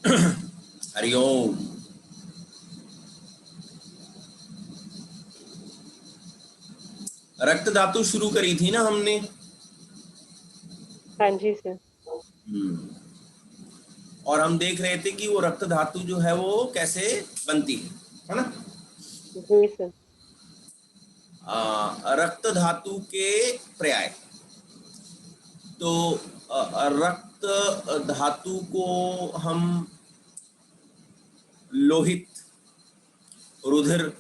हरिओम। रक्त धातु शुरू करी थी ना हमने। हाँ जी सर। और हम देख रहे थे कि वो रक्त धातु जो है वो कैसे बनती है ना। जी सर। रक्त धातु के पर्याय। तो रक्त धातु को हम लोहित, रुधिर,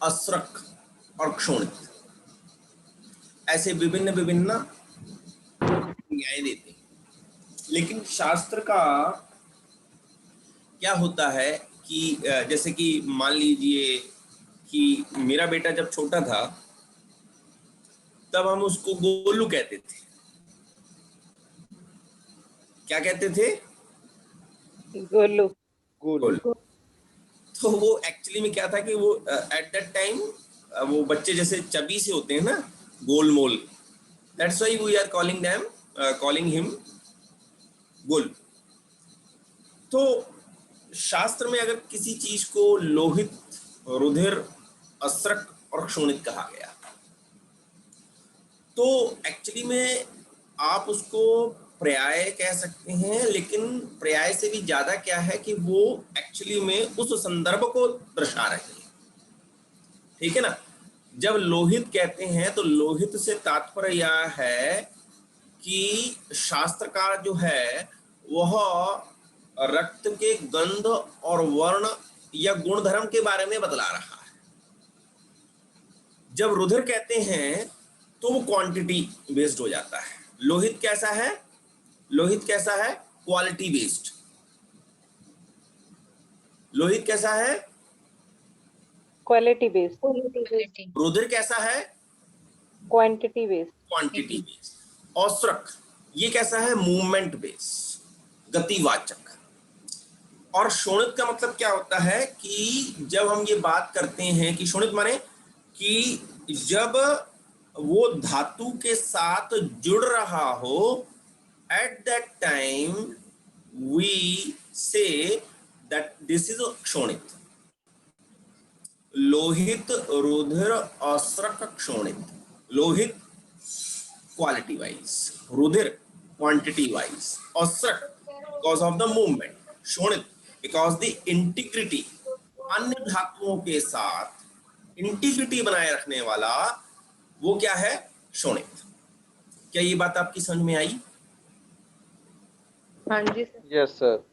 अस्रक और क्षोणित ऐसे विभिन्न विभिन्न न्याय देते हैं। लेकिन शास्त्र का क्या होता है कि जैसे कि मान लीजिए कि मेरा बेटा जब छोटा था तब हम उसको गोलू कहते थे। क्या कहते थे? गोलू। गोलू। तो वो एक्चुअली में क्या था कि वो एट दैट टाइम वो बच्चे जैसे चबी से होते हैं ना, गोल मोल। That's why we are calling him गोल। तो शास्त्र में अगर किसी चीज को लोहित, रुधिर, अस्रक और क्षोणित कहा गया तो एक्चुअली में आप उसको पर्याय कह सकते हैं, लेकिन पर्याय से भी ज्यादा क्या है कि वो एक्चुअली में उस संदर्भ को दर्शा रहे हैं। ठीक है ना। जब लोहित कहते हैं तो लोहित से तात्पर्य यह है कि शास्त्रकार जो है वह रक्त के गंध और वर्ण या गुणधर्म के बारे में बतला रहा है। जब रुधिर कहते हैं तो वो क्वांटिटी बेस्ड हो जाता है। लोहित कैसा है? लोहित कैसा है? Quality based. लोहित कैसा है? Quality based. रुधिर कैसा है? Quantity based. Quantity based. औसरक ये कैसा है? मूवमेंट बेस्ड, गतिवाचक। और शोणित का मतलब क्या होता है कि जब हम ये बात करते हैं कि शोणित माने कि जब वो धातु के साथ जुड़ रहा हो, at that time we say that this is क्षोणित। लोहित, रुधिर, अस्रक, क्षोणित। लोहित क्वालिटी वाइज, रुधिर क्वांटिटी वाइज, अस्रक बिकॉज ऑफ द मूवमेंट, क्षोणित बिकॉज द इंटीग्रिटी। अन्य धातुओं के साथ इंटीग्रिटी बनाए रखने वाला वो क्या है? क्षोणित। क्या ये बात आपकी समझ में आई? हाँ जी सर। Yes sir.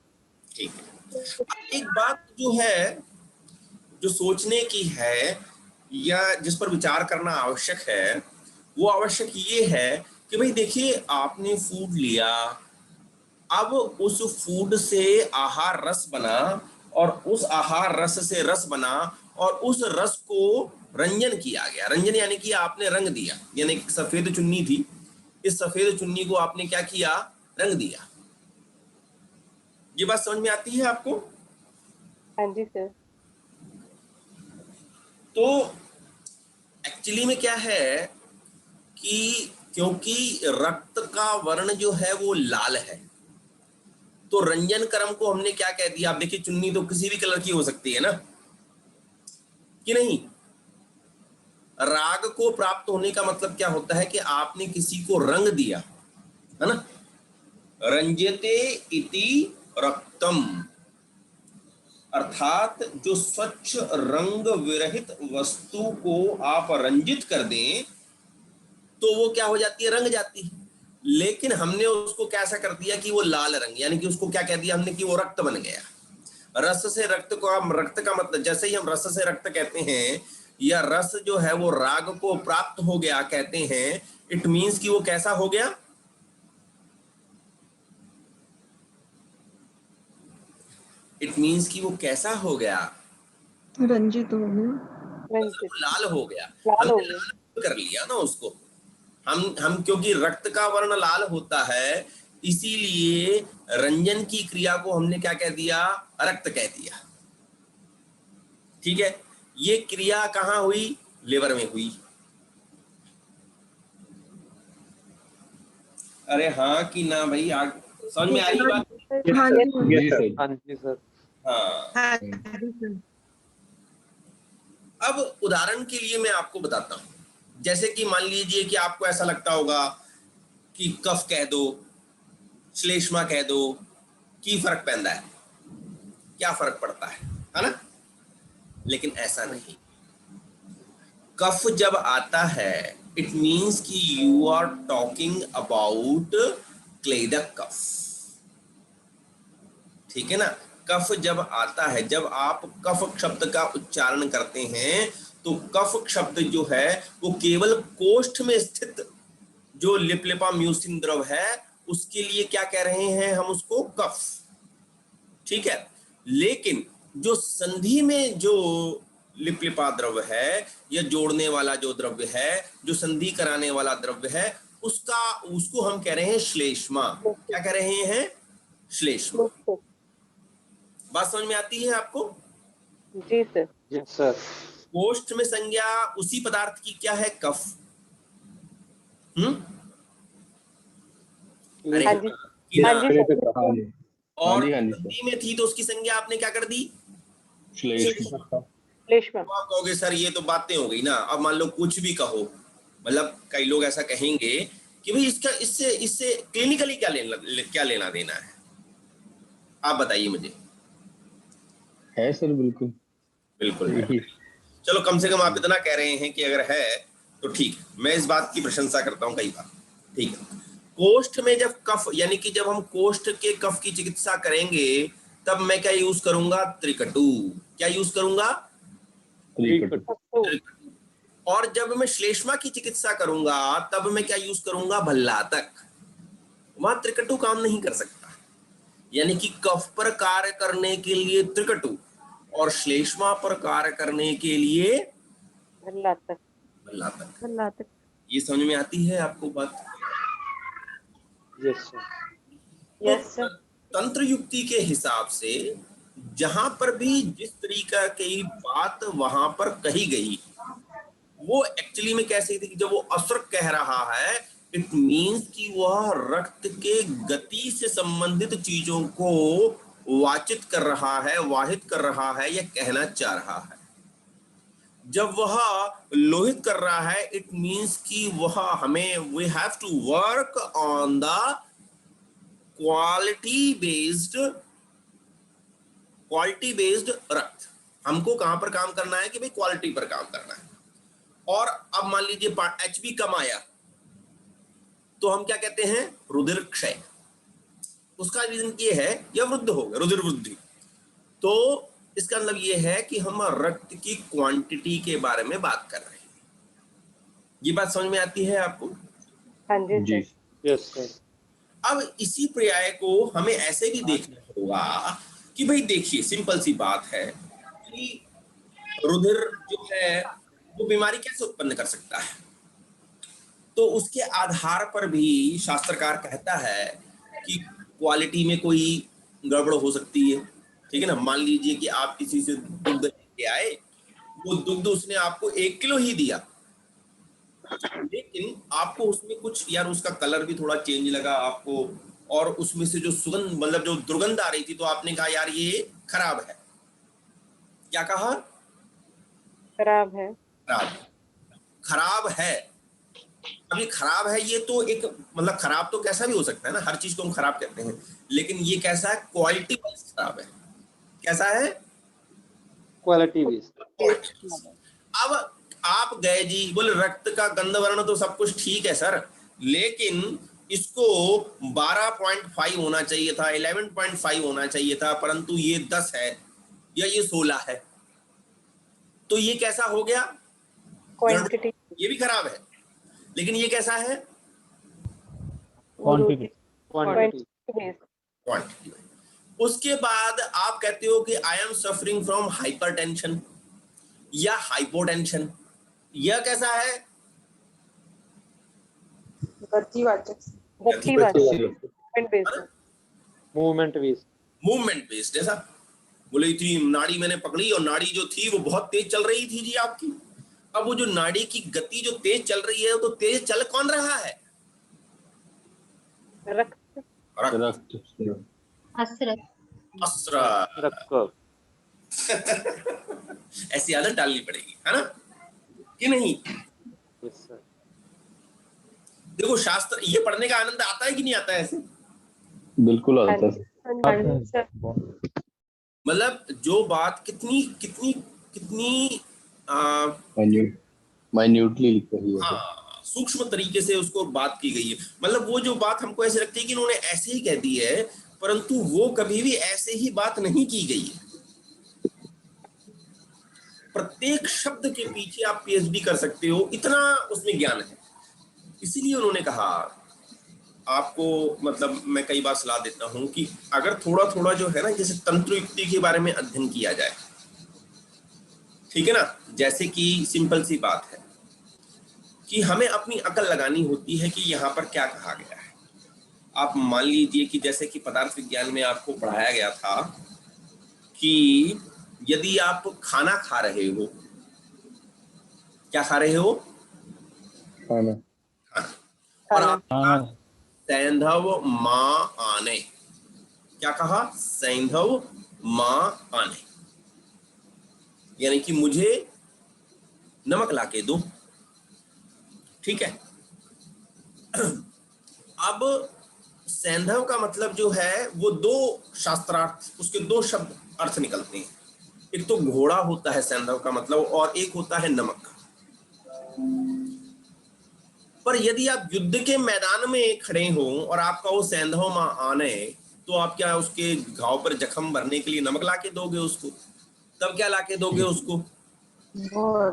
ठीक है। अब एक बात जो है, जो सोचने की है या जिस पर विचार करना आवश्यक है, वो आवश्यक ये है कि भाई देखिए, आपने फूड लिया, अब उस फूड से आहार रस बना और उस आहार रस से रस बना और उस रस को रंजन किया गया। रंजन यानी कि आपने रंग दिया, यानी सफेद चुन्नी थी, इस सफेद चुन्नी को आपने क्या किया? रंग दिया। ये बात समझ में आती है आपको? हाँ जी सर। तो एक्चुअली में क्या है कि क्योंकि रक्त का वर्ण जो है वो लाल है, तो रंजन कर्म को हमने क्या कह दिया? आप देखिए, चुन्नी तो किसी भी कलर की हो सकती है ना, कि नहीं? राग को प्राप्त होने का मतलब क्या होता है कि आपने किसी को रंग दिया, है ना। रंजते इति रक्तम, अर्थात जो स्वच्छ रंग विरहित वस्तु को आप रंजित कर दें तो वो क्या हो जाती है? रंग जाती है। लेकिन हमने उसको कैसा कर दिया कि वो लाल रंग, यानी कि उसको क्या कह दिया हमने कि वो रक्त बन गया। रस से रक्त को, हम रक्त का मतलब जैसे ही हम रस से रक्त कहते हैं या रस जो है वो राग को प्राप्त हो गया कहते हैं, इट मींस कि वो कैसा हो गया? इट मींस कि वो कैसा हो गया? रंजित हो गया। रंजित। लाल हो गया। लाल हो हमने गया। लाल कर लिया ना उसको। हम क्योंकि रक्त का वर्ण लाल होता है, इसीलिए रंजन की क्रिया को हमने क्या कह दिया? रक्त कह दिया। ठीक है। ये क्रिया कहां हुई? लिवर में हुई। अरे हाँ कि ना भाई? समझ में आ रही बात? हाँ जी जी सर। हाँ जी सर। हाँ। हाँ जी सर। अब उदाहरण के लिए मैं आपको बताता हूं, जैसे कि मान लीजिए कि आपको ऐसा लगता होगा कि कफ कह दो, श्लेष्मा कह दो, की फर्क पैंदा है, क्या फर्क पड़ता है ना? लेकिन ऐसा नहीं। कफ जब आता है इट मीन्स कि यू आर टॉकिंग अबाउट क्लेदक कफ, ठीक है ना? कफ जब आता है, जब आप कफ शब्द का उच्चारण करते हैं तो कफ शब्द जो है वो केवल कोष्ठ में स्थित जो लिपलिपा म्यूसिन द्रव है उसके लिए क्या कह रहे हैं हम, उसको कफ, ठीक है? लेकिन जो संधि में जो लिपलिपा द्रव्य है या जोड़ने वाला जो द्रव्य है, जो संधि कराने वाला द्रव्य है, उसको हम कह रहे हैं श्लेष्मा। क्या कह रहे हैं? श्लेष्मा। बात समझ में आती है आपको? जी सर। Yes sir. कोष्ठ में संज्ञा उसी पदार्थ की क्या है? कफ। अरे हाँ जी कि ना, हाँ जी सर। हाँ जी और हाँ जी संधि में थी तो उसकी संज्ञा आपने क्या कर दी? श्लेष्मा। श्लेष्मा। तो आप कहोगे सर ये तो बातें हो गई ना। अब मान लो कुछ भी कहो, मतलब कई लोग ऐसा कहेंगे कि भाई इसका इससे इससे क्लिनिकली क्या लेना देना है? आप बताइए मुझे। है सर, बिल्कुल बिल्कुल है। यही। चलो कम से कम आप इतना कह रहे हैं कि अगर है तो ठीक, मैं इस बात की प्रशंसा करता हूं कई बार, ठीक है? कोष्ठ में जब कफ, यानी कि जब हम कोष्ठ के कफ की चिकित्सा करेंगे तब मैं क्या यूज करूंगा? त्रिकटु। क्या यूज करूंगा? त्रिकटु। त्रिकटु। और जब मैं श्लेष्मा की चिकित्सा करूंगा तब मैं क्या यूज करूंगा? भल्लातक। वहां त्रिकटु काम नहीं कर सकता, यानी कि कफ पर कार्य करने के लिए त्रिकटु और श्लेष्मा पर कार्य करने के लिए भल्लातक। भल्लातक। भल्लातक। ये समझ में आती है आपको बात? Yes sir. Yes sir. तंत्र युक्ति के हिसाब से जहां पर भी जिस तरीका की बात वहां पर कही गई, वो एक्चुअली में कैसी थी कि जब वो असुर कह रहा है इट मीन्स कि वह रक्त के गति से संबंधित चीजों को वाचित कर रहा है, वाहित कर रहा है या कहना चाह रहा है। जब वह लोहित कर रहा है इट मीन्स कि वह हमें we have to work on the quality based रक्त। हमको कहां पर काम करना है कि भाई क्वालिटी पर काम करना है। और अब मान लीजिए एचबी कम आया तो हम क्या कहते हैं? रुधिर क्षय। उसका रीजन ये है, या वृद्ध हो गया, रुधिर वृद्धि। तो इसका मतलब ये है कि हम रक्त की क्वांटिटी के बारे में बात कर रहे हैं। ये बात समझ में आती है आपको? हाँ जी जी सर। Yes sir. अब इसी पर्याय को हमें ऐसे भी देखना होगा कि भाई देखिए सिंपल सी बात है कि रुधिर जो है वो बीमारी कैसे उत्पन्न कर सकता है, तो उसके आधार पर भी शास्त्रकार कहता है कि क्वालिटी में कोई गड़बड़ हो सकती है, ठीक है ना? मान लीजिए कि आप किसी से दुग्ध लेके आए, वो दुग्ध उसने आपको 1 किलो ही दिया, लेकिन आपको उसमें कुछ यार उसका कलर भी थोड़ा चेंज लगा आपको, और उसमें से जो सुगंध मतलब जो दुर्गंध आ रही थी तो आपने कहा यार ये खराब है। क्या कहा? खराब है। खराब। खराब है। अभी खराब है ये तो एक मतलब खराब तो कैसा भी हो सकता है ना, हर चीज को हम खराब कहते हैं, लेकिन ये कैसा है? क्वालिटी वाइज खराब है। कैसा है? Quality based. अब आप गए जी बोले रक्त का गंध वर्ण तो सब कुछ ठीक है सर, लेकिन इसको 12.5 होना चाहिए था, 11.5 होना चाहिए था, परंतु ये 10 है या ये 16 है, तो ये कैसा हो गया? क्वांटिटी। ये भी खराब है, लेकिन ये कैसा है? क्वांटिटी। क्वांटिटी। क्वांटिटी। उसके बाद आप कहते हो कि I am suffering from hypertension या हाइपोटेंशन, यह कैसा है? गतिवाचक। गतिवाचक। Movement based. Movement based. ऐसा बोले इतनी नाड़ी मैंने पकड़ी और नाड़ी जो थी वो बहुत तेज चल रही थी जी आपकी। अब वो जो नाड़ी की गति जो तेज चल रही है, वो तो तेज चल कौन रहा है? रक्त। रक्त, रक्त, असरत, अस्र। रक्त। ऐसी आदत डालनी पड़ेगी, है ना कि नहीं? Yes sir. देखो शास्त्र, ये पढ़ने का आनंद आता है कि नहीं आता है ऐसे? बिल्कुल हाँ आता जी, है। हाँ जी सर। मतलब जो बात कितनी कितनी कितनी आ, माइन्यूटली लिखा हुआ है। हाँ, सूक्ष्म तरीके से उसको बात की गई है। मतलब वो जो बात हमको ऐसे लगती है कि इन्होंने ऐसे ही कह दी है, परंतु वो कभी भी ऐसे ही बात नहीं की गई है। प्रत्येक शब्द के पीछे आप पीएचडी कर सकते हो, इतना उसमें ज्ञान है। इसीलिए उन्होंने कहा आपको, मतलब मैं कई बार सलाह देता हूं कि अगर थोड़ा थोड़ा जो है ना, जैसे तंत्र युक्ति के बारे में अध्ययन किया जाए, ठीक है ना। जैसे कि सिंपल सी बात है कि हमें अपनी अकल लगानी होती है कि यहाँ पर क्या कहा गया है। आप मान लीजिए कि जैसे कि पदार्थ विज्ञान में आपको पढ़ाया गया था कि यदि आप खाना खा रहे हो, क्या खा रहे हो? खाना। खाना। और खाना। आपने कहा सैंधव माँ आने। क्या कहा? सैंधव माँ आने, यानी कि मुझे नमक लाके दो। ठीक है। अब सैंधव का मतलब जो है वो दो शास्त्रार्थ, उसके दो शब्द अर्थ निकलते हैं। एक तो घोड़ा होता है सैंधव का मतलब, और एक होता है नमक। पर यदि आप युद्ध के मैदान में खड़े हो और आपका वो सैंधव माँ आने, तो आप क्या उसके घाव पर जख्म भरने के लिए नमक लाके दोगे उसको? तब क्या लाके दोगे उसको? घोड़ा।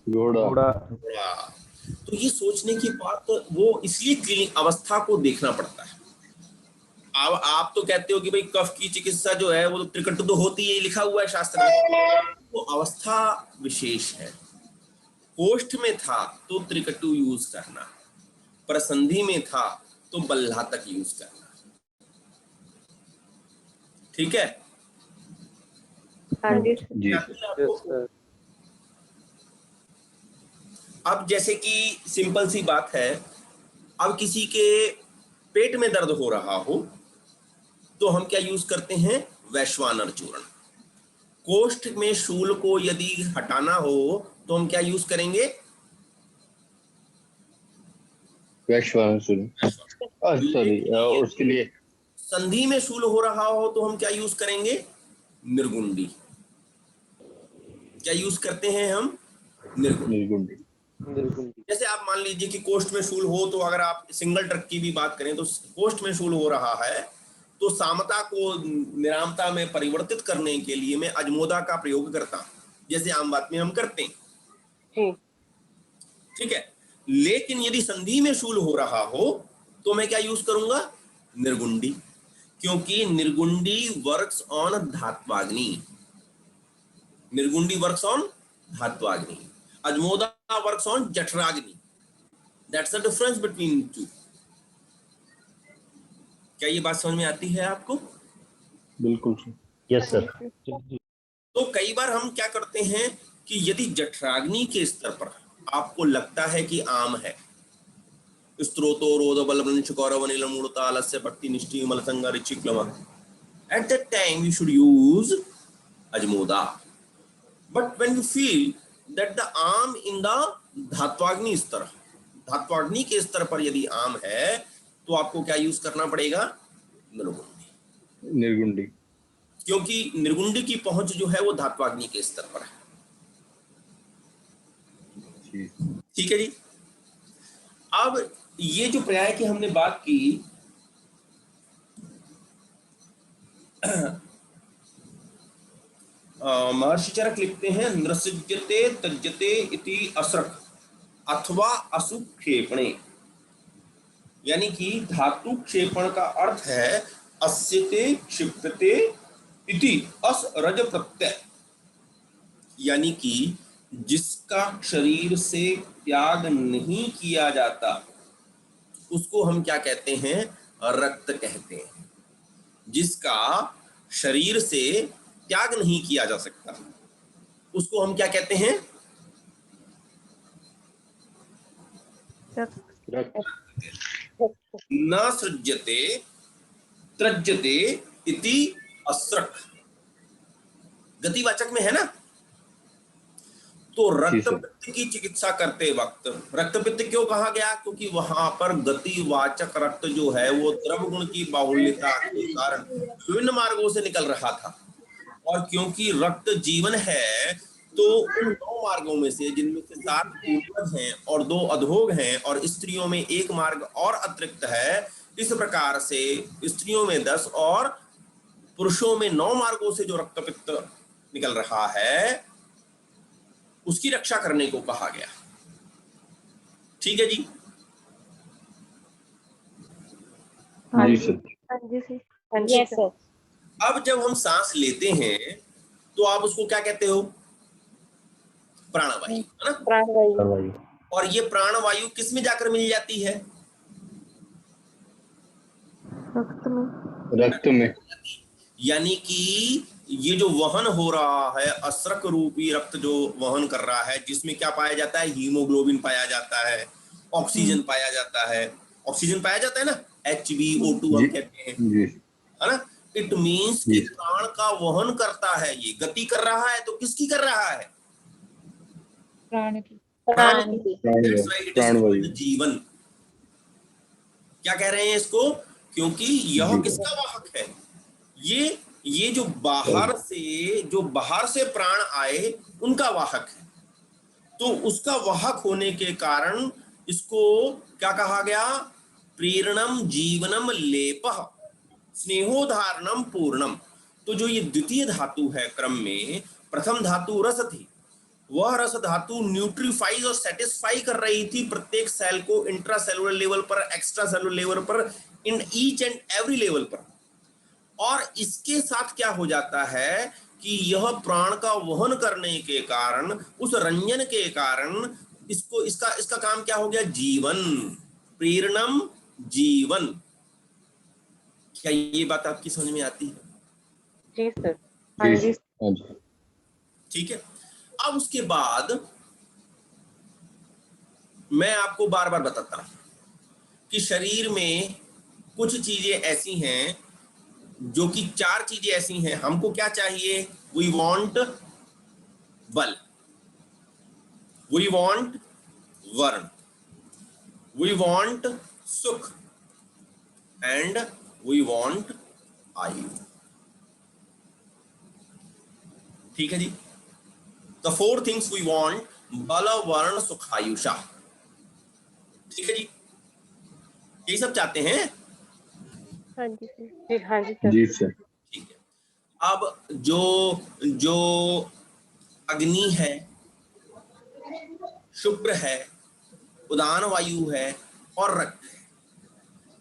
घोड़ा। तो ये सोचने की बात, वो इसलिए क्लिनिक अवस्था को देखना पड़ता है। अब आप तो कहते हो कि भाई कफ की चिकित्सा जो है वो तो त्रिकटु तो होती है, लिखा हुआ है शास्त्र में। वो अवस्था विशेष है। कोष्ठ में था तो त्रिकटु यूज करना, पर संधि में था तो बल्ला तक यूज करना। ठीक है। हाँ जी सर। जी आती सर। है यस आपको? सर। अब जैसे कि सिंपल सी बात है, अब किसी के पेट में दर्द हो रहा हो तो हम क्या यूज करते हैं? वैश्वानर चूर्ण। कोष्ठ में शूल को यदि हटाना हो तो हम क्या यूज करेंगे? वैश्वानर। सॉरी, लेकिन उसके यदि लिए संधि में शूल हो रहा हो तो हम क्या यूज करेंगे? निर्गुंडी। क्या यूज करते हैं हम? निर्गुंडी। निर्गुंडी। निर्गुंडी। जैसे आप मान लीजिए कि कोष्ठ में शूल हो, तो अगर आप सिंगल ट्रक की भी बात करें तो कोष्ठ में शूल हो रहा है तो सामता को निरामता में परिवर्तित करने के लिए मैं अजमोदा का प्रयोग करता हूं, जैसे आम बात में हम करते हैं। जी। ठीक है। लेकिन यदि संधि में शूल हो रहा हो तो मैं क्या यूज करूंगा? निर्गुंडी। क्योंकि निर्गुंडी वर्क्स ऑन धात्वाग्नि। निर्गुंडी वर्क्स ऑन धात्वाग्नि, अजमोदा वर्क्स ऑन जठराग्नि। That's the difference between two. क्या ये बात समझ में आती है आपको? बिल्कुल सर। Yes sir. तो कई बार हम क्या करते हैं कि यदि जठराग्नि के स्तर पर आपको लगता है कि आम है, स्त्रोतो रोध बल कौरव नील मूर्तालस्य भक्ति निष्ठि मलसंगा ऋचिक्लम, at that time you should use ajmoda. But when you feel that the आम in the धात्वाग्नि स्तर, धात्वाग्नि के स्तर पर यदि आम है तो आपको क्या यूज करना पड़ेगा? निर्गुंडी। निर्गुंडी। क्योंकि निर्गुंडी की पहुंच जो है वो धात्वाग्नि के स्तर पर है। ठीक है जी। अब ये जो पर्याय की हमने बात की, महर्षि चरक लिखते हैं नृसज्यते तज्यते इति असृक अथवा असुक्षेपणे, यानी कि धातु क्षेपण का अर्थ है अस्यते क्षिप्यते इति असरज प्रत्यय, यानी कि जिसका शरीर से त्याग नहीं किया जाता उसको हम क्या कहते हैं? रक्त कहते हैं। जिसका शरीर से त्याग नहीं किया जा सकता उसको हम क्या कहते हैं? रक्त। न सृज्यते त्रज्यते इति अस्रक, गतिवाचक में है ना। तो रक्त पित्त की चिकित्सा करते वक्त रक्त पित्त क्यों कहा गया? क्योंकि वहां पर गतिवाचक रक्त जो है वो द्रव गुण की बाहुल्यता के कारण विभिन्न मार्गों से निकल रहा था, और क्योंकि रक्त जीवन है तो उन 9 मार्गों में से, जिनमें से 7 ऊर्ध्व हैं और 2 अधोग हैं, और स्त्रियों में 1 मार्ग और अतिरिक्त है, इस प्रकार से स्त्रियों में 10 और पुरुषों में 9 मार्गों से जो रक्त पित्त निकल रहा है उसकी रक्षा करने को कहा गया। ठीक है जी। जी सर। हाँ जी सर। Yes sir. अब जब हम सांस लेते हैं तो आप उसको क्या कहते हो? प्राणवायु, है ना। प्राणवायु। और ये प्राणवायु किस में जाकर मिल जाती है? रक्त में। रक्त में। यानी कि ये जो वहन हो रहा है, अस्रक रूपी रक्त जो वहन कर रहा है, जिसमें क्या पाया जाता है? हीमोग्लोबिन पाया जाता है, ऑक्सीजन पाया जाता है। ऑक्सीजन पाया जाता है ना, HbO2 हम कहते हैं, जी है ना। इट मीन्स कि प्राण का वहन करता है, ये गति कर रहा है, तो किसकी कर रहा है? प्राण की। प्राण की। That's why it is called प्राणवायु। जीवन। क्या कह रहे हैं इसको? क्योंकि यह किसका वाहक है? ये जो बाहर से प्राण आए उनका वाहक है। तो उसका वाहक होने के कारण इसको क्या कहा गया? प्रेरणम जीवनम लेपः स्नेहोधारणम पूर्णम। तो जो ये द्वितीय धातु है क्रम में, प्रथम धातु रस थी, वह रस धातु न्यूट्रीफाइज और सेटिस्फाई कर रही थी प्रत्येक सेल को, इंट्रा सेलुलर लेवल पर, एक्स्ट्रा सेलुलर लेवल पर, in each and every level पर। और इसके साथ क्या हो जाता है कि यह प्राण का वहन करने के कारण, उस रंजन के कारण, इसका काम क्या हो गया? जीवन, प्रेरणम जीवन। क्या ये बात आपकी समझ में आती है? जी सर। हाँ जी। हाँ जी। ठीक है। अब उसके बाद मैं आपको बार बार बताता हूं कि शरीर में कुछ चीजें ऐसी हैं, जो कि 4 चीजें ऐसी हैं। हमको क्या चाहिए? वी वांट बल, वी वांट वर्ण, वी वांट सुख, एंड वी वांट आयु। ठीक है जी। द 4 थिंग्स वी वांट: बल, वर्ण, सुख, आयुषा। ठीक है जी, यही सब चाहते हैं। हाँ जी सर। जी हाँ जी सर। जी सर। ठीक है। अब जो अग्नि है, शुक्र है, उदान वायु है और रक्त है,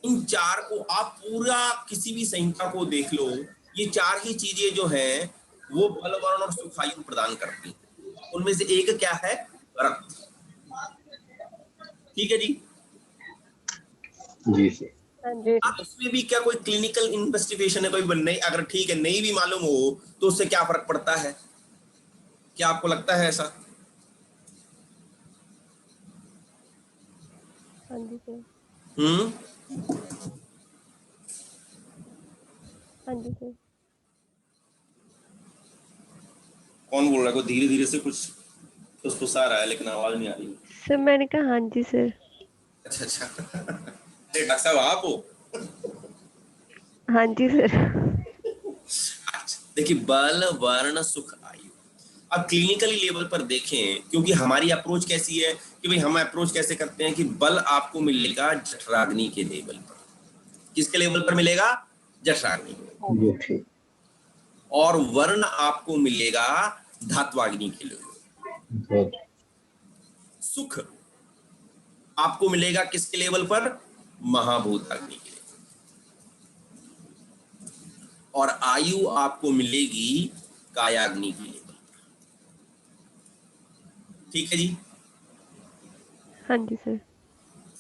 इन 4 को आप पूरा किसी भी संहिता को देख लो, ये 4 ही चीजें जो हैं वो बल, वर्ण और सुख, आयु प्रदान करती हैं। उनमें से एक क्या है? रक्त। ठीक है जी। जी सर। हाँ जी। अब इसमें भी क्या कोई क्लिनिकल इन्वेस्टिगेशन है? कोई नहीं, अगर ठीक है नहीं भी मालूम हो तो उससे क्या फर्क पड़ता है? क्या आपको लगता है ऐसा? हाँ जी सर। हाँ जी सर। कौन बोल रहा है? कोई धीरे धीरे से कुछ फुसफुसा रहा है लेकिन आवाज नहीं आ रही। सर मैंने कहा हाँ जी सर। अच्छा अच्छा। अरे डॉक्टर साहब आप हो? हाँ जी सर। अच्छा, देखिए, बल, वर्ण, सुख, आयु। अब क्लिनिकली लेवल पर देखें, क्योंकि हमारी अप्रोच कैसी है कि भाई हम अप्रोच कैसे करते हैं कि बल आपको मिलेगा जठराग्नि के लेवल पर। किसके लेवल पर मिलेगा? जठराग्नि। जी ठीक। और वर्ण आपको मिलेगा धात्वाग्नि के लेवल पर। सुख आपको मिलेगा किसके लेवल पर? महाभूताग्नि के लेवल। और आयु आपको मिलेगी कायाग्नि के लेवल पर। ठीक है जी। हाँ जी सर।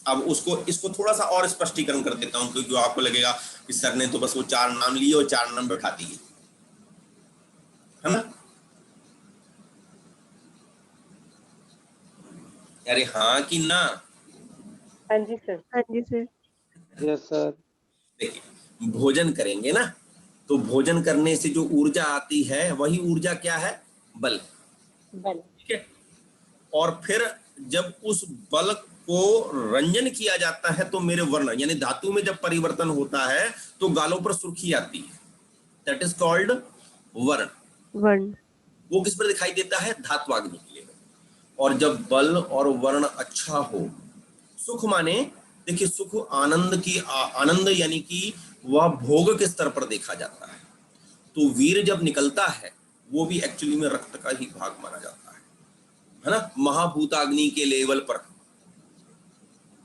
अब इसको थोड़ा सा और स्पष्टीकरण कर देता हूं, क्योंकि आपको लगेगा कि सर ने तो बस वो 4 नाम लिए और 4 नाम बैठा दिए, है ना। अरे हाँ कि ना? हाँ जी सर। हाँ जी सर। Yes sir. देखिए, भोजन करेंगे ना, तो भोजन करने से जो ऊर्जा आती है वही ऊर्जा क्या है? बल। बल। ठीक है। और फिर जब उस बल को रंजन किया जाता है तो मेरे वर्ण यानी धातु में जब परिवर्तन होता है तो गालों पर सुर्खी आती है, दैट इज कॉल्ड वर्ण। वर्ण। वो किस पर दिखाई देता है? धात्वाग्नि के लिए। और जब बल और वर्ण अच्छा हो, सुख माने देखिए सुख आनंद की आनंद यानी कि वह भोग के स्तर पर देखा जाता है। तो वीर जब निकलता है वो भी एक्चुअली में रक्त का ही भाग माना जाता है ना, महाभूताग्नि के लेवल पर।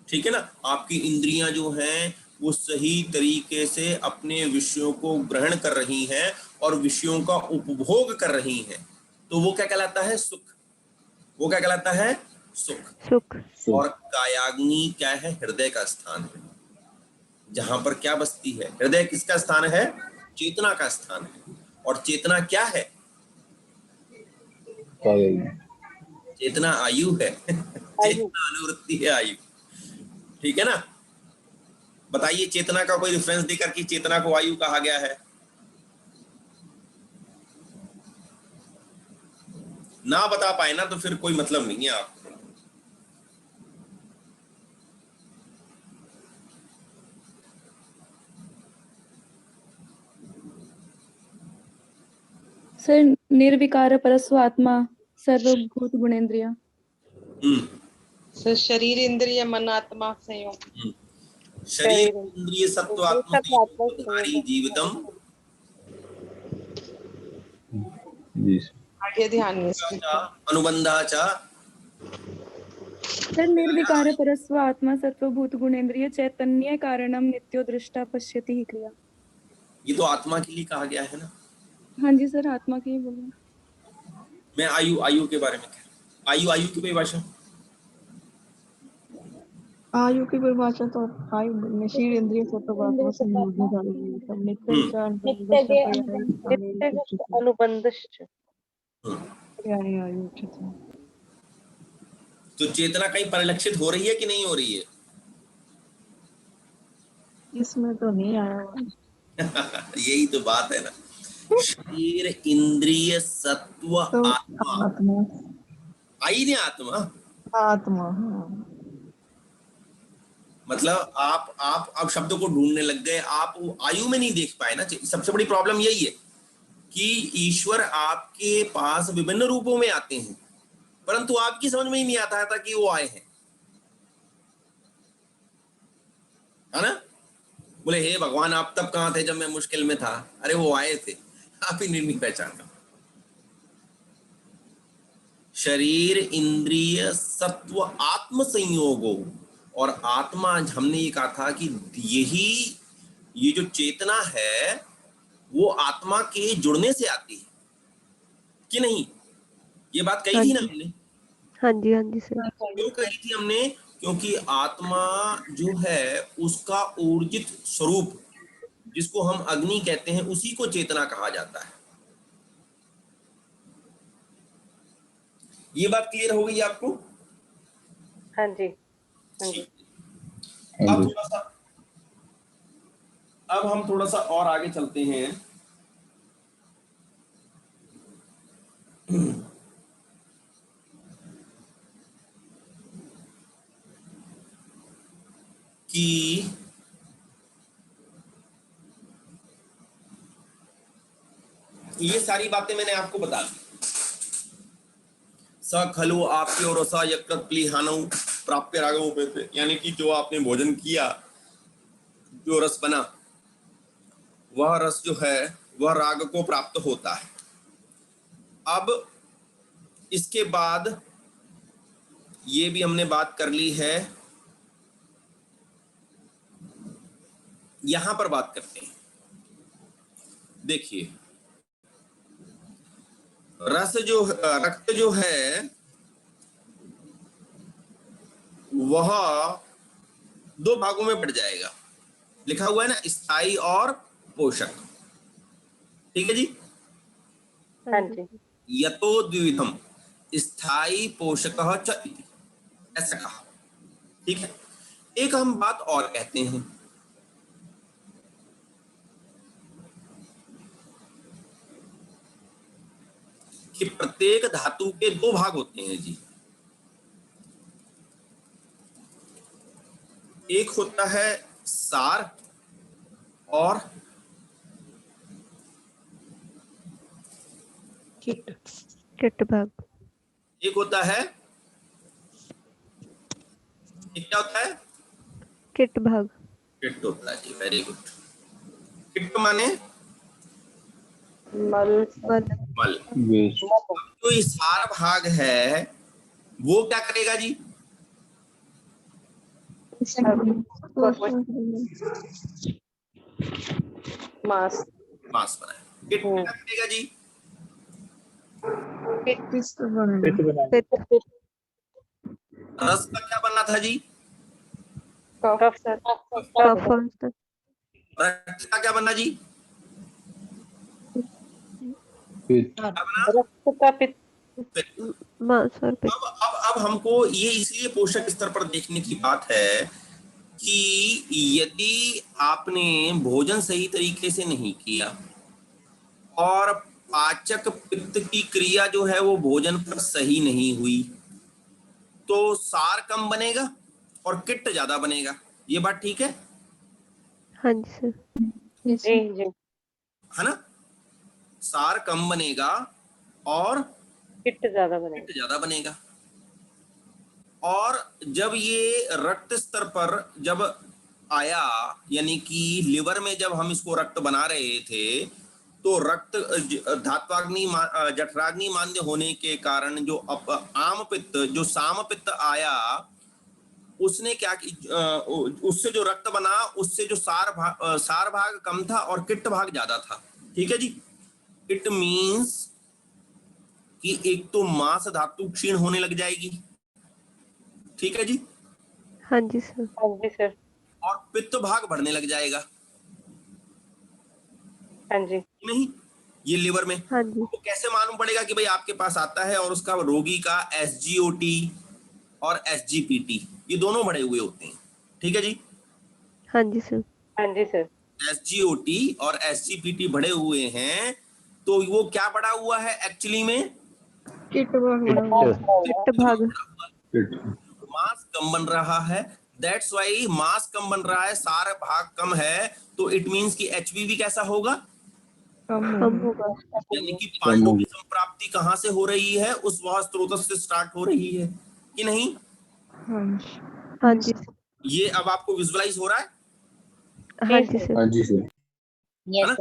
ठीक है ना, आपकी इंद्रियां जो हैं वो सही तरीके से अपने विषयों को ग्रहण कर रही हैं और विषयों का उपभोग कर रही हैं, तो वो क्या कहलाता है? सुख। वो क्या कहलाता है? सुख। सुख। और कायाग्नि क्या है? हृदय का स्थान है, जहां पर क्या बसती है? हृदय किसका स्थान है? चेतना का स्थान है। और चेतना क्या है? चेतना आयु है। चेतना अनुवृत्ति है, आयु। ठीक है ना। बताइए चेतना का कोई रेफरेंस देकर कि चेतना को आयु कहा गया है? ना बता पाए ना तो फिर कोई मतलब नहीं है आपको। सर निर्विकार परस्व आत्मा सर्वभूत गुणेन्द्रिय। सर शरीर इंद्रिय मन आत्मा संयोग। शरीर इंद्रिय सत्व आत्मा संयोग जीवितम। जी आगे ध्यान में अनुबंधाचा। सर निर्विकार परस्व आत्मा सर्वभूत गुणेन्द्रिय चैतन्य कारणम नित्यो दृष्टा पश्यति ही क्रिया। ये तो आत्मा के लिए कहा गया है ना। हाँ जी सर, आत्मा की ही बोल रहे हैं। मैं आयु आयु के बारे में कह रहा हूं। आयु आयु की परिभाषा? आयु की परिभाषा तो आयु शरीर इंद्रिय सत्व आत्मा संयोग अनुबंधश्च। आयु। तो चेतना कहीं परिलक्षित हो रही है कि नहीं हो रही है? इसमें तो नहीं आया। यही तो बात है ना। शरीर इंद्रिय सत्व तो आत्मा। आई नहीं आत्मा? आत्मा। मतलब आप अब शब्द को ढूंढने लग गए, आप आयु में नहीं देख पाए ना। सबसे बड़ी प्रॉब्लम यही है कि ईश्वर आपके पास विभिन्न रूपों में आते हैं, परंतु आपकी समझ में ही नहीं आता था कि वो आए हैं, है ना। बोले हे भगवान आप तब कहां थे जब मैं मुश्किल में था? अरे वो आए थे, आप ही नहीं पहचाना। शरीर इंद्रिय सत्व आत्म संयोगो। और आत्मा हमने ये कहा था कि ये जो चेतना है वो आत्मा के जुड़ने से आती है कि नहीं? ये बात कही थी ना हमने। हाँ जी सर। क्यों कही थी हमने? क्योंकि आत्मा जो है उसका ऊर्जित स्वरूप जिसको हम अग्नि कहते हैं उसी को चेतना कहा जाता है। ये बात क्लियर हो गई आपको? हाँ जी। अब हम थोड़ा सा और आगे चलते हैं। कि ये सारी बातें मैंने आपको बता दी। स खलु आपके और रसा यकृत प्लीहानौ प्राप्य रागों पे, यानी कि जो आपने भोजन किया, जो रस बना, वह रस जो है वह राग को प्राप्त होता है। अब इसके बाद ये भी हमने बात कर ली है, यहां पर बात करते हैं। देखिए रक्त जो है वह दो भागों में बढ़ जाएगा। लिखा हुआ है ना, स्थायी और पोषक। ठीक है जी। हाँ जी। यतो द्विविधम स्थायी पोषकः च इति, ऐसा कहा। ठीक है। एक हम बात और कहते हैं कि प्रत्येक धातु के दो भाग होते हैं जी। एक होता है सार और किट भाग। एक होता है, एक क्या होता है? किट भाग। किट होता है जी, वेरी गुड। किट माने मल मल। मल। वेस्ट। जो ये सार भाग है वो क्या करेगा जी? मास मास बनाए। किट क्या करेगा जी? पिष्ट बनेगा। पित्त। रस का क्या बनना था जी? कफ सर कफ और स्तन। रक्त का क्या बनना जी? पित्त। क्या बना? रक्त का पित्त। पित्त। मांस और पित्त। अब हमको ये इसलिए पोषक स्तर पर देखने की बात है कि यदि आपने भोजन सही तरीके से नहीं किया और पाचक पित्त की क्रिया जो है वो भोजन पर सही नहीं हुई तो सार कम बनेगा और किट ज्यादा बनेगा। ये बात ठीक है? हाँ जी सर। जी जी है ना? सार कम बनेगा और पित्त ज्यादा बनेगा। किट ज्यादा बनेगा। और जब ये रक्त स्तर पर जब आया, यानी कि लिवर में जब हम इसको रक्त बना रहे थे तो रक्त धात्वाग्नि जठराग्नि मान्य होने के कारण जो आम पित्त जो साम पित्त आया उसने क्या उससे जो रक्त बना उससे जो सार भाग कम था और किट भाग ज्यादा था। ठीक है जी। इट मींस कि एक तो मांस धातु क्षीण होने लग जाएगी। ठीक है जी। हाँ जी सर। हाँ जी सर। और पित्त भाग बढ़ने लग जाएगा। हाँ जी नहीं, ये लिवर में। हाँ जी। तो कैसे मालूम पड़ेगा कि भाई आपके पास आता है और उसका रोगी का SGOT और SGPT ये दोनों बढ़े हुए होते हैं। ठीक है जी। हाँ जी सर। हाँ जी सर। SGOT और SGPT बढ़े हुए हैं तो वो क्या बढ़ा हुआ है एक्चुअली में? किट भाग बना हुआ है। पित्त भाग। पित्त। मास कम बन रहा है। दैट्स वाई मास कम बन रहा है, सार भाग कम है तो इट मींस कि HBV कैसा होगा? कम कम होगा। होगा। यानी कि पांडु की संप्राप्ति कहां से हो रही है? उस वह स्रोत से स्टार्ट हो रही है कि नहीं? हाँ जी। हाँ जी। ये अब आपको विजुअलाइज हो रहा है? हाँ जी सर। हाँ जी सर। है ना?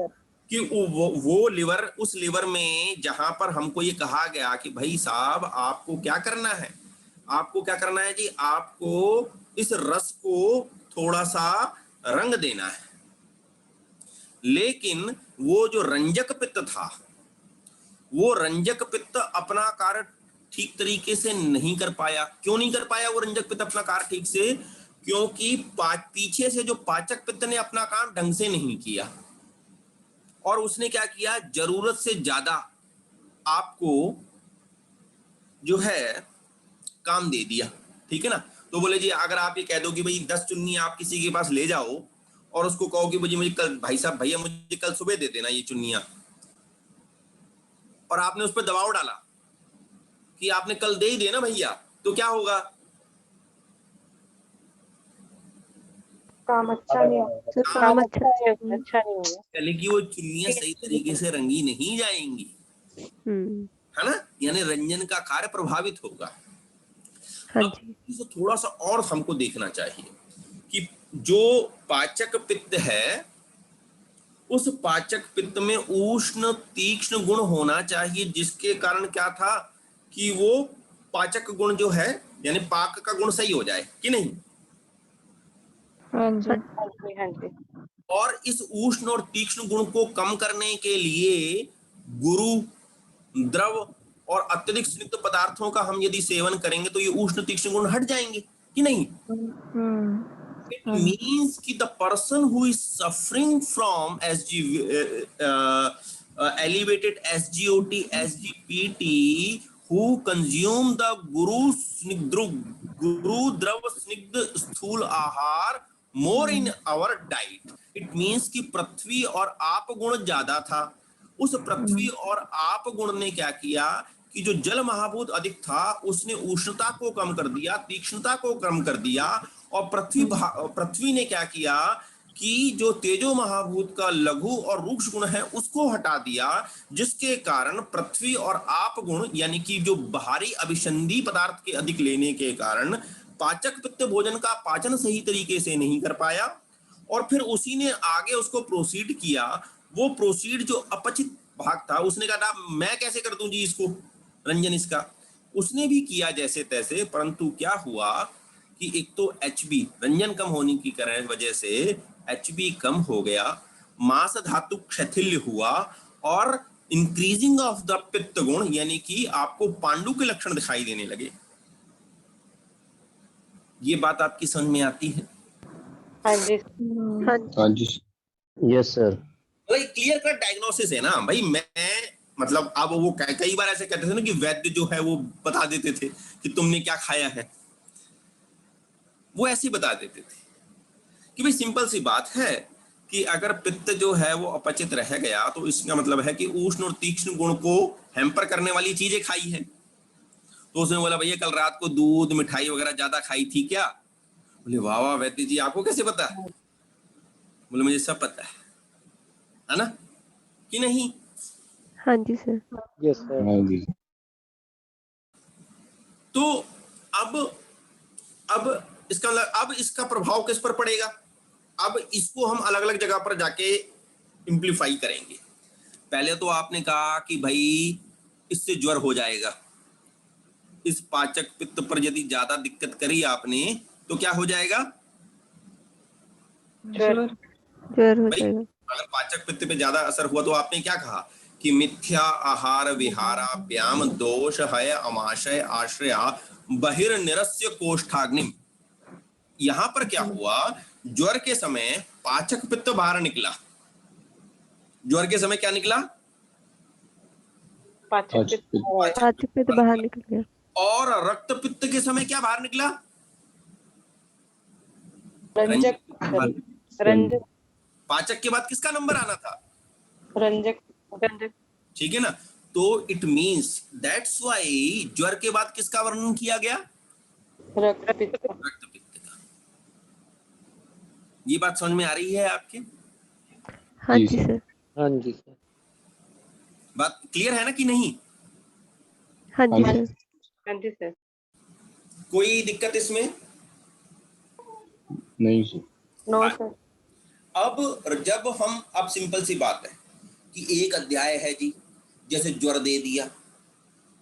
कि वो लिवर, उस लिवर में जहां पर हमको ये कहा गया कि भाई साहब आपको क्या करना है, आपको क्या करना है जी, आपको इस रस को थोड़ा सा रंग देना है। लेकिन वो जो रंजक पित्त था, वो रंजक पित्त अपना कार्य ठीक तरीके से नहीं कर पाया। क्यों नहीं कर पाया वो रंजक पित्त अपना कार्य ठीक से? क्योंकि पीछे से जो पाचक पित्त ने अपना काम ढंग से नहीं किया और उसने क्या किया, जरूरत से ज्यादा आपको जो है काम दे दिया। ठीक है ना? तो बोले जी अगर आप ये कह दो कि भाई 10 चुन्नी आप किसी के पास ले जाओ और उसको कहो कि मुझे कल भाई साहब भैया मुझे कल सुबह दे देना ये चुन्नियां, और आपने उस पर दबाव डाला कि आपने कल दे ही देना भैया, तो क्या होगा? काम अच्छा नहीं होगा। काम अच्छा अच्छा नहीं होगा। पहले की वो चुन्नियां सही तरीके से रंगी नहीं जाएंगी, है ना? यानी रंजन का कार्य प्रभावित होगा। हाँ अब जी। इसे थोड़ा सा और हमको देखना चाहिए कि जो पाचक पित्त है उस पाचक पित्त में उष्ण तीक्ष्ण गुण होना चाहिए, जिसके कारण क्या था कि वो पाचक गुण जो है यानी पाक का गुण सही हो जाए कि नहीं? हाँ जी। हाँ जी हाँ जी। और इस उष्ण और तीक्ष्ण गुण को कम करने के लिए गुरु, द्रव और अत्यधिक स्निग्ध पदार्थों का हम यदि सेवन करेंगे तो ये उष्ण तीक्ष्ण गुण हट जाएंगे कि नहीं? It means कि the person who is suffering from elevated SGOT, SGPT, who consume the guru द्रव स्निग्ध स्थूल आहार more in our diet, it means कि पृथ्वी और आप गुण ज्यादा था उस पृथ्वी और आप गुण ने क्या किया कि जो जल महाभूत अधिक था उसने उष्णता को कम कर दिया, तीक्ष्णता को कम कर दिया, और पृथ्वी ने क्या किया कि जो तेजो महाभूत का लघु और रूक्ष गुण है उसको हटा दिया, जिसके कारण पृथ्वी और आप गुण यानी कि जो बाहरी अभिसंधि पदार्थ के अधिक लेने के कारण पाचक पित्त भोजन का पाचन सही तरीके से नहीं कर पाया, और फिर उसी ने आगे उसको प्रोसीड किया। वो प्रोसीड जो अपचित भाग था उसने कहा मैं कैसे कर दूं जी इसको रंजन, इसका उसने भी किया जैसे तैसे, परंतु क्या हुआ कि एक तो HB रंजन कम होने की वजह से HB कम हो गया, मांस धातु क्षैथिल्य हुआ, और इंक्रीजिंग ऑफ द पित्त गुण यानी कि आपको पांडु के लक्षण दिखाई देने लगे। ये बात आपकी समझ में आती है? हाँ जी हाँ जी हाँ जी यस सर। मतलब क्लियर कट डायग्नोसिस है ना भाई। मैं मतलब अब वो कई बार ऐसे कहते थे ना कि वैद्य जो है वो बता देते थे कि तुमने क्या खाया है, वो ऐसे ही बता देते थे कि भाई सिंपल सी बात है कि अगर पित्त जो है वो अपचित रह गया तो इसका मतलब है कि उष्ण और तीक्ष्ण गुण को हैम्पर करने वाली चीजें खाई है। तो उसने बोला भैया कल रात को दूध मिठाई वगैरह ज्यादा खाई थी क्या? बोले वाह वाह वैद्य जी आपको कैसे पता? बोले मुझे सब पता है ना कि नहीं? हाँ जी सर। Yes sir. हाँ जी तो अब इसका अब इसका प्रभाव किस पर पड़ेगा? अब इसको हम अलग अलग जगह पर जाके इम्प्लीफाई करेंगे। पहले तो आपने कहा कि भाई इससे ज्वर हो जाएगा, इस पाचक पित्त पर यदि ज्यादा दिक्कत करी आपने तो क्या हो जाएगा? ज्वर हो भाई जाएगा। अगर पाचक पित्त पे ज्यादा असर हुआ तो आपने क्या कहा कि मिथ्या आहार विहाराभ्याम दोष है अमाशय आश्रया बहिर्निरस्य कोष्ठाग्निम। यहां पर क्या हुआ, ज्वर के समय पाचक पित्त बाहर निकला। ज्वर के समय क्या निकला? पाचक पाचक पित्त बाहर निकल गया। और रक्त पित्त के समय क्या बाहर निकला? रंजक रंजक पाचक के बाद किसका नंबर आना था? रंजक रंजक ठीक है ना। तो इट मींस दैट्स व्हाई ज्वर के बाद किसका वर्णन किया गया? रक्त पित्त रक्त पित्त का। ये बात समझ में आ रही है आपके? हाँ जी जी सर। हाँ जी सर। बात क्लियर है ना कि नहीं? हाँ जी हाँ सर। हाँ जी सर। कोई दिक्कत इसमें? नहीं सर। No sir. अब जब हम अब सिंपल सी बात है कि एक अध्याय है जी, जैसे ज्वर दे दिया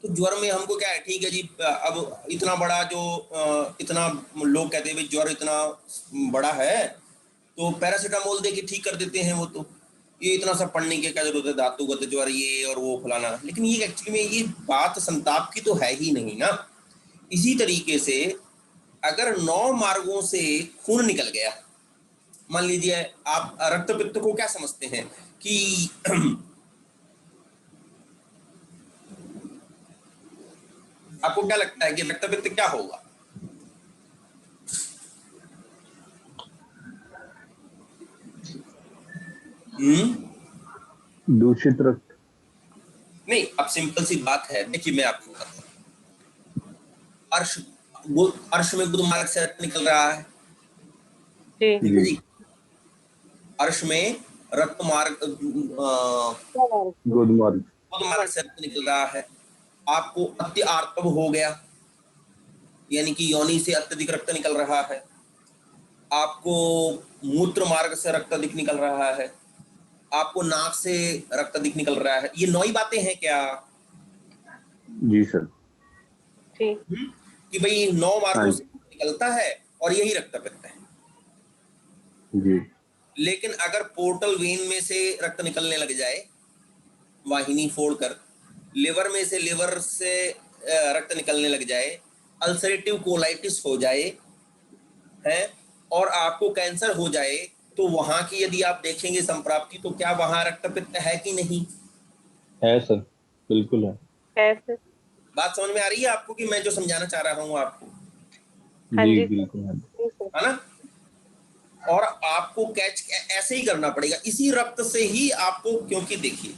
तो ज्वर में हमको क्या है, ठीक है जी, अब इतना बड़ा जो इतना लोग कहते हैं भाई ज्वर इतना बड़ा है तो पैरासीटामोल दे के ठीक कर देते हैं। वो तो ये इतना सब पढ़ने की क्या जरूरत है, धातुगत ज्वर ये और वो फलाना। लेकिन ये एक्चुअली में ये बात संताप की तो है ही नहीं ना। इसी तरीके से अगर 9 मार्गों से खून निकल गया, मान लीजिए आप रक्त पित्त को क्या समझते हैं कि आपको क्या लगता है कि रक्त पित्त क्या होगा? दूषित रक्त। नहीं, अब सिंपल सी बात है, देखिए मैं आपको बताता हूं। अर्श में गुद मार्ग से रक्त निकल रहा है, जी ठीक है जी। अर्श में रक्त मार्ग गोद मार्ग। गुद मार्ग से रक्त निकल रहा है। आपको अति आर्तव हो गया यानी कि योनि से अत्यधिक रक्त निकल रहा है। आपको मूत्र मार्ग से रक्त अधिक निकल रहा है। आपको नाक से रक्त अधिक निकल रहा है। ये 9 ही बातें हैं क्या? जी सर। ठीक कि भाई 9 मार्गों से निकलता है और यही रक्त पित्त है। जी। लेकिन अगर पोर्टल वेन में से रक्त निकलने लग जाए, वाहिनी फोड़कर लिवर में से लिवर से रक्त निकलने लग जाए, अल्सरेटिव कोलाइटिस हो जाए है, और आपको कैंसर हो जाए, तो वहां की यदि आप देखेंगे संप्राप्ति तो क्या वहां रक्त पित्त है कि नहीं? है सर, बिल्कुल है। कैसे? बात समझ में आ रही है आपको कि मैं जो समझाना चाह रहा हूं आपको? हाँ जी जी बिल्कुल है। है ना। और आपको कैच ऐसे ही करना पड़ेगा इसी रक्त से ही आपको, क्योंकि देखिए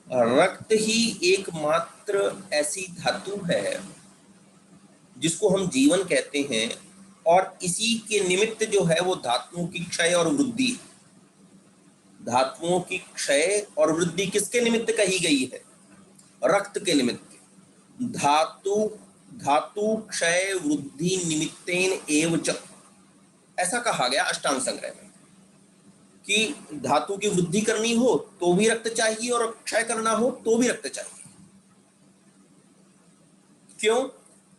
रक्त ही एकमात्र ऐसी धातु है जिसको हम जीवन कहते हैं, और इसी के निमित्त जो है वो धातुओं की क्षय और वृद्धि। धातुओं की क्षय और वृद्धि किसके निमित्त कही गई है? रक्त के निमित्त। धातु क्षय वृद्धि निमित्तेन एव च, ऐसा कहा गया अष्टांग संग्रह में कि धातु की वृद्धि करनी हो तो भी रक्त चाहिए और क्षय करना हो तो भी रक्त चाहिए। क्यों?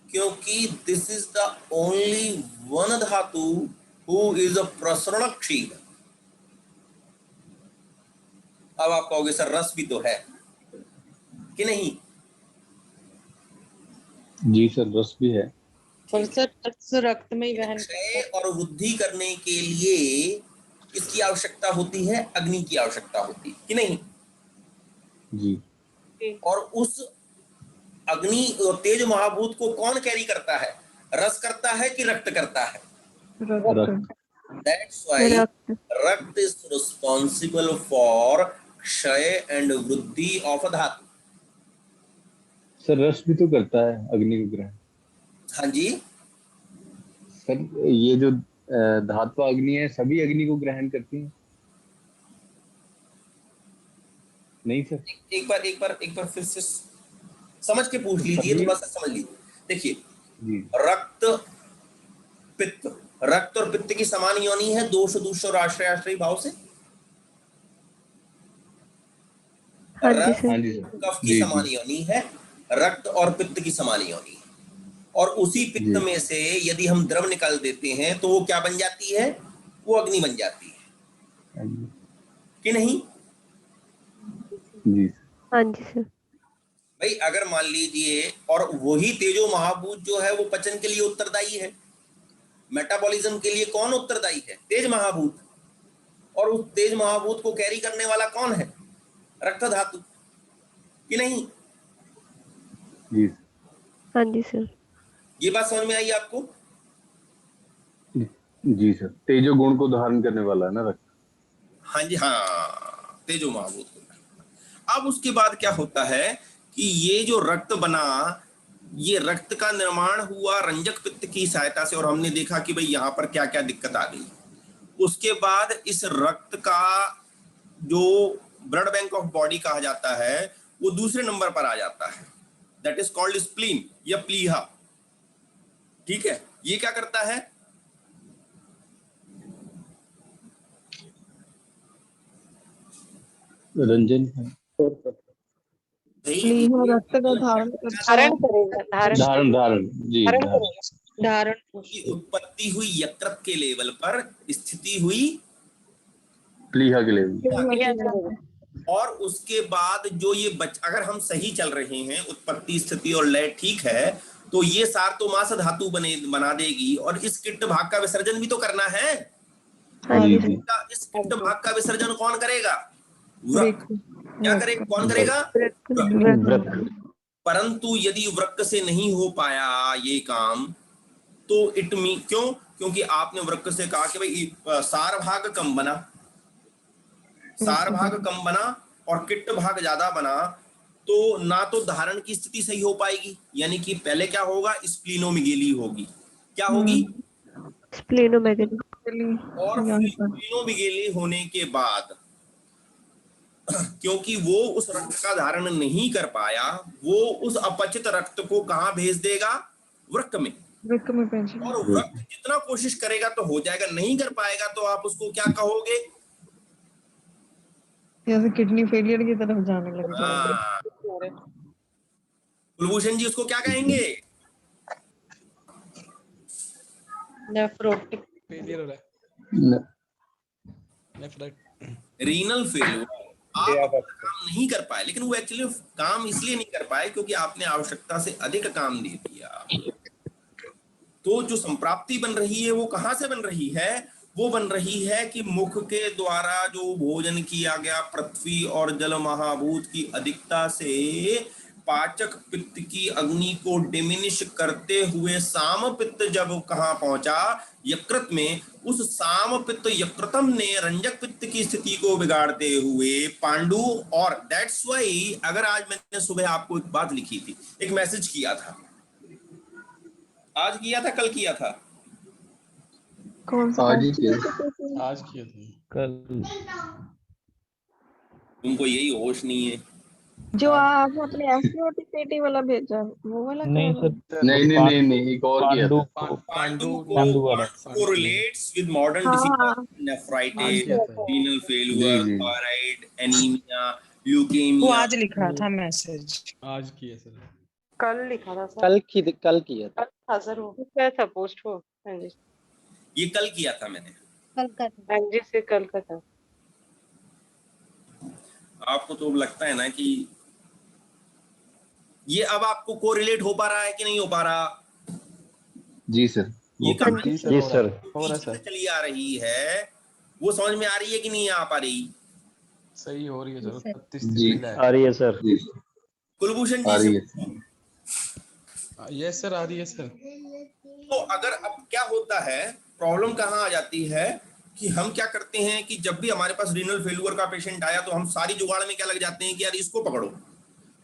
क्योंकि this is the only one धातु हु इज अ प्रसरणक्षीण। अब आप कहोगे सर रस भी तो है कि नहीं? जी सर, रस भी है। पर सर रस रक्त में ही वहन क्षय और वृद्धि करने के लिए किसकी आवश्यकता होती है? अग्नि की आवश्यकता होती है कि नहीं? जी। और उस अग्नि और तेज महाभूत को कौन कैरी करता है? रस करता है कि रक्त करता है? रक्त। That's why रक्त। रक्त is responsible for क्षय and वृद्धि of a धातु। सर रस भी तो करता है अग्नि को ग्रहण। हाँ जी, सर ये जो धातु अग्नि है सभी अग्नि को ग्रहण करती है, नहीं सर? एक बार फिर से समझ के पूछ लीजिए, थोड़ा सा समझ लीजिए। देखिए जी। रक्त और पित्त की समान योनि है, दोष दूष और आश्रय आश्रय भाव से। हाँ जी रक्त सर। हाँ जी सर। कफ की जी, समान जी। योनि है, रक्त और पित्त की समान योनि है। और उसी पित्त जी। में से यदि हम द्रव निकाल देते हैं तो वो क्या बन जाती है? वो अग्नि बन जाती है हाँ जी। कि नहीं? जी। हाँ जी सर। भाई अगर मान लीजिए, और वही तेजो महाभूत जो है वो पचन के लिए उत्तरदायी है, मेटाबॉलिज्म के लिए कौन उत्तरदायी है? तेज महाभूत। और उस तेज महाभूत को कैरी करने वाला कौन है? रक्त धातु कि नहीं? जी। हाँ जी सर। ये बात समझ में आई आपको? जी सर, तेजो गुण को धारण करने वाला है ना रक्त। हाँ जी, हाँ, तेजो महाभूत को। अब उसके बाद क्या होता है कि ये जो रक्त बना, ये रक्त का निर्माण हुआ रंजक पित्त की सहायता से, और हमने देखा कि भाई यहाँ पर क्या क्या दिक्कत आ गई। उसके बाद इस रक्त का जो ब्लड बैंक ऑफ बॉडी कहा जाता है वो दूसरे नंबर पर आ जाता है, दैट इज कॉल्ड स्प्लीन या प्लीहा। ठीक है, ये क्या करता है? रंजन है। प्लीहा रक्त का धारण करता है। धारण करेगा, धारण जी धारण धारण। करेगा। धारण की उत्पत्ति हुई यकृत के लेवल पर, स्थिति हुई प्लीहा के लेवल। और उसके बाद जो ये अगर हम सही चल रहे हैं, उत्पत्ति स्थिति और लय ठीक है, तो ये सार्तोमास धातु बना देगी। और इस किट्ट भाग का विसर्जन भी तो करना है। हाँ जी सर। इस किट्ट भाग का विसर्जन कौन करेगा? वृक्क। क्या करेगा? कौन करेगा? वृक्क। परंतु यदि वृक्क से नहीं हो पाया ये काम तो क्यों? क्योंकि आपने वृक्क से कहा कि भाई सार भाग कम बना, सार भाग कम बना और किट्ट भाग ज्यादा बना, तो ना तो धारण की स्थिति सही हो पाएगी, यानी कि पहले क्या होगा? स्प्लीनोमेगेली होगी। क्या होगी? स्प्लेनोमेगेली। और स्प्लीनोमेगेली होने के बाद क्योंकि वो उस रक्त का धारण नहीं कर पाया, वो उस अपचित रक्त को कहाँ भेज देगा? वृक्क में। वृक्क में पहुंचे। और वृक्क जितना कोशिश करेगा तो हो जाएगा, नहीं कर पाएगा तो आप उसको क्या कहोगे? जैसे किडनी फेलियर की तरफ जाने लग जाएगा। कुलभूषण जी उसको क्या कहेंगे? नेफ्रोटिक फेलियर हो रहा है, रीनल फेलियर। आप काम नहीं कर पाए, लेकिन वो एक्चुअली काम इसलिए नहीं कर पाए क्योंकि आपने आवश्यकता से अधिक काम दे दिया। तो जो संप्राप्ति बन रही है वो कहां से बन रही है? वो बन रही है कि मुख के द्वारा जो भोजन किया गया पृथ्वी और जल महाभूत की अधिकता से पाचक पित्त की अग्नि को डिमिनिश करते हुए साम पित्त जब कहां पहुंचा, यकृत में उस साम पित्त यकृतम ने रंजक पित्त की स्थिति को बिगाड़ते हुए पांडु, और दैट्स वाई अगर आज मैंने सुबह आपको एक बात लिखी थी, एक मैसेज किया था, आज किया था कल किया था, कौन सा आज ही किया। आज किया था। कल तुमको यही होश नहीं है। जो आप अपने एसटीओटी पेटी वाला भेजा वो वाला नहीं कह रहे सर, हैं? नहीं, एक और किया पांडु था। पांडु पांडु वाला। को रिलेट्स विद मॉडर्न हाँ डिसीज, आज नेफ्राइटिस, किया था। रीनल फेल्यूर, जी। थायराइड, एनीमिया, वो ल्यूकेमिया। आज लिखा था मैसेज। आज किया सर। कल लिखा था सर। कल किया था। कल था सर, वो क्या था पोस्ट हो। हाँ जी, ये कल किया था मैंने। हाँ जी से कल का था। आपको तो लगता है ना कि ये अब आपको कोरिलेट हो पा रहा है कि नहीं हो पा रहा? जी सर। ये कहानी जी जी सर, सर। हो रहा है पीछे से सर, चली आ रही है, वो समझ में आ रही है कि नहीं आ पा रही? सही हो रही है सर, उत्पत्ति जी। स्थिति लय। आ रही है सर। जी कुलभूषण आ जी रही से है। यस सर, आ रही है सर। तो अगर अब क्या होता है, प्रॉब्लम कहाँ आ जाती है कि हम क्या करते हैं कि जब भी हमारे पास रीनल फेल्यूर का पेशेंट आया तो हम सारी जुगाड़ में क्या लग जाते हैं कि यार इसको पकड़ो।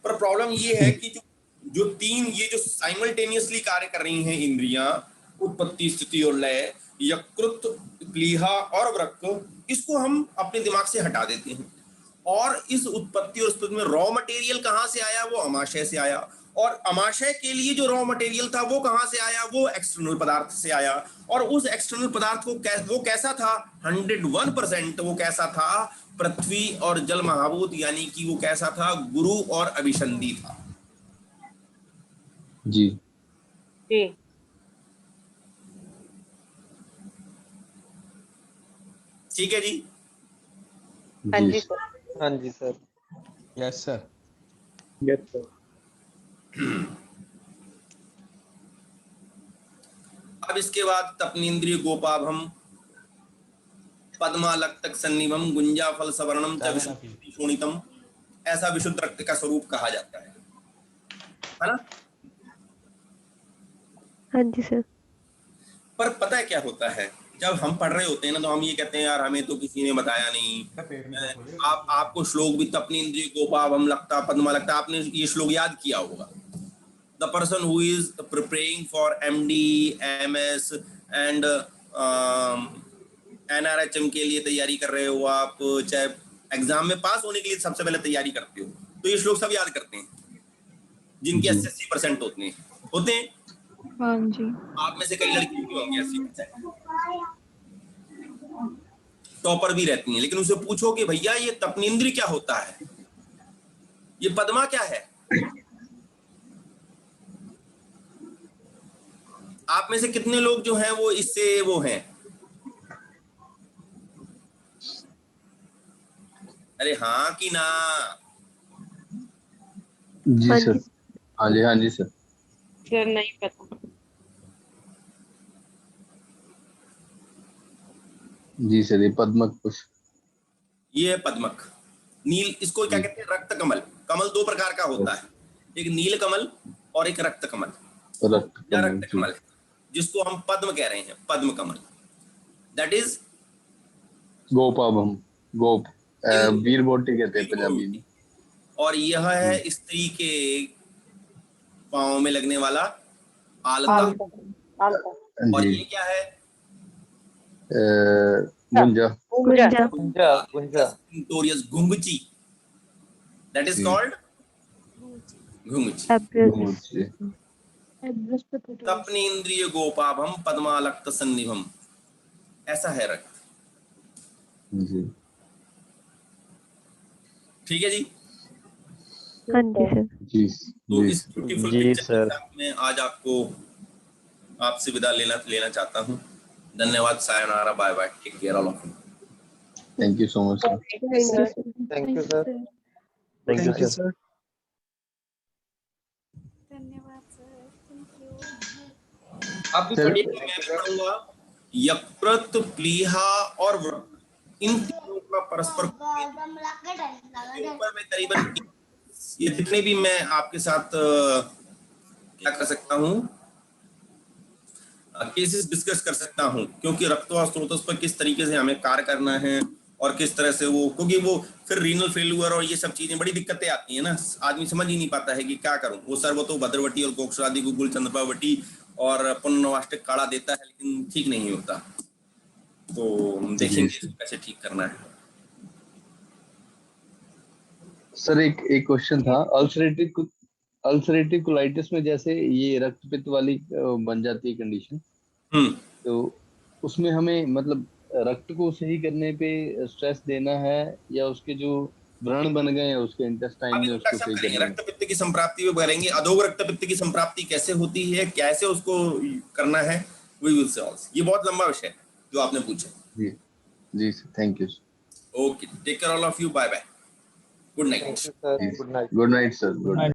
पर प्रॉब्लम ये है कि जो तीन ये जो साइमल्टेनियसली कार्य कर रही हैं इंद्रियां, उत्पत्ति स्थिति और लय, यकृत, प्लीहा और वृक्क, इसको हम अपने दिमाग से हटा देते हैं। और इस उत्पत्ति और स्थिति में रॉ मटेरियल कहाँ से आया? वो अमाशय से आया। और अमाशय के लिए जो रॉ मटेरियल था वो कहाँ से आया? वो एक्सटर्नल पदार्थ से आया। और उस एक्सटर्नल पदार्थ को वो कैसा था? 101% वो कैसा था? पृथ्वी और जल महाभूत, यानी कि वो कैसा था? गुरु और अभिसंधि था। जी जी ठीक है जी। हाँ जी जी सर। हाँ जी sir. Yes sir. Yes sir. अब इसके बाद तपनींद्रिय गोपाभम पद्मालक्तक सन्निभम गुंजा फल सवर्णम च विशुद्धि शोणितम, ऐसा विशुद्ध रक्त का स्वरूप कहा जाता है ना? हाँ जी सर। पर पता है क्या होता है, जब हम पढ़ रहे होते हैं ना तो हम ये कहते हैं यार हमें तो किसी ने बताया नहीं। आपको श्लोक भी तपनींद्रिय गोपाभम लगता पद्मा लगता, आपने ये श्लोक याद किया होगा। The person who is preparing for MD, MS and NRHM के लिए तैयारी कर रहे हो आप, चाहे एग्जाम में पास होने के लिए सबसे पहले तैयारी करते हो, तो ये श्लोक सब याद करते हैं जिनके 80% होते हैं। हाँ जी। आप में से कई लड़कियों के होंगे 80%, टॉपर भी रहती हैं। लेकिन उसे पूछो कि भैया ये तपनींद्रिय क्या होता है, ये पद्मा क्या है, आप में से कितने लोग जो हैं वो इससे वो हैं? अरे हाँ कि ना? जी हाँ सर। जी। हाँ जी सर। सर नहीं पता। जी सर, ये पद्मक पुष्प। ये है पद्मक। नील, इसको क्या कहते हैं? रक्त कमल। कमल दो प्रकार का होता है, एक नील कमल और एक रक्त कमल। रक्त कमल है जिसको हम पद्म कह रहे हैं, पद्म कमल, दैट इज गोपाभम, गोप वीर बोटी कहते हैं पंजाबी में। और यह है स्त्री के पांव में लगने वाला आलता। और जी। ये क्या है? गुंजा। गुंजा। नोटोरियस घुंघची, दैट इज कॉल्ड घुंघची। अभ्यस्त। तपनींद्रिय गोपाभम पद्मालक्त सन्निभम, ऐसा है रक्त। जी ठीक है जी। हाँ जी सर। जी तो इस ब्यूटीफुल जी पिक्चर सर। के साथ मैं आज आपसे विदा लेना चाहता हूँ। धन्यवाद, सायोनारा, bye bye, take care all of you. Thank you so much sir. Thank you sir. Thank you sir. आप भी पढ़िएगा, मैं भी पढ़ूंगा। यकृत, प्लीहा और वृक्क, इन तीनों का परस्पर ऊपर में करीबन ये जितने भी मैं आपके साथ क्या कर सकता हूँ, केसेस डिस्कस कर सकता हूँ, क्योंकि रक्तवात स्रोतों पर किस तरीके से हमें कार्य करना है और किस तरह से वो, क्योंकि वो फिर रीनल फेल्यूर और ये सब चीजें बड़ी दिक्कतें आती है ना, आदमी समझ ही नहीं पाता है कि क्या करूं। वो सर्वतो भद्रवटी और कोक्षादि गुगुल चंद्रपावटी और पुनर्वाष्टिक काढ़ा देता है, लेकिन ठीक नहीं होता। तो हम देखेंगे इसको कैसे ठीक करना है। सर एक क्वेश्चन था, अल्सरेटिव कोलाइटिस में जैसे ये रक्तपित्त वाली बन जाती है कंडीशन, तो उसमें हमें मतलब रक्त को सही करने पे स्ट्रेस देना है या उसके जो व्रण बन गए हैं उसके इंटेस्टाइन में उसको सही करना है? रक्तपित्त की संप्राप्ति में करेंगे, अधोग रक्तपित्त की संप्राप्ति कैसे होती है, कैसे उसको करना है, वी विल सॉल्व। ये बहुत लंबा विषय है जो आपने पूछा। जी sir, thank you. Okay, take care all of you, bye bye, good night. Thank you, sir. Good night. Good night sir, good night.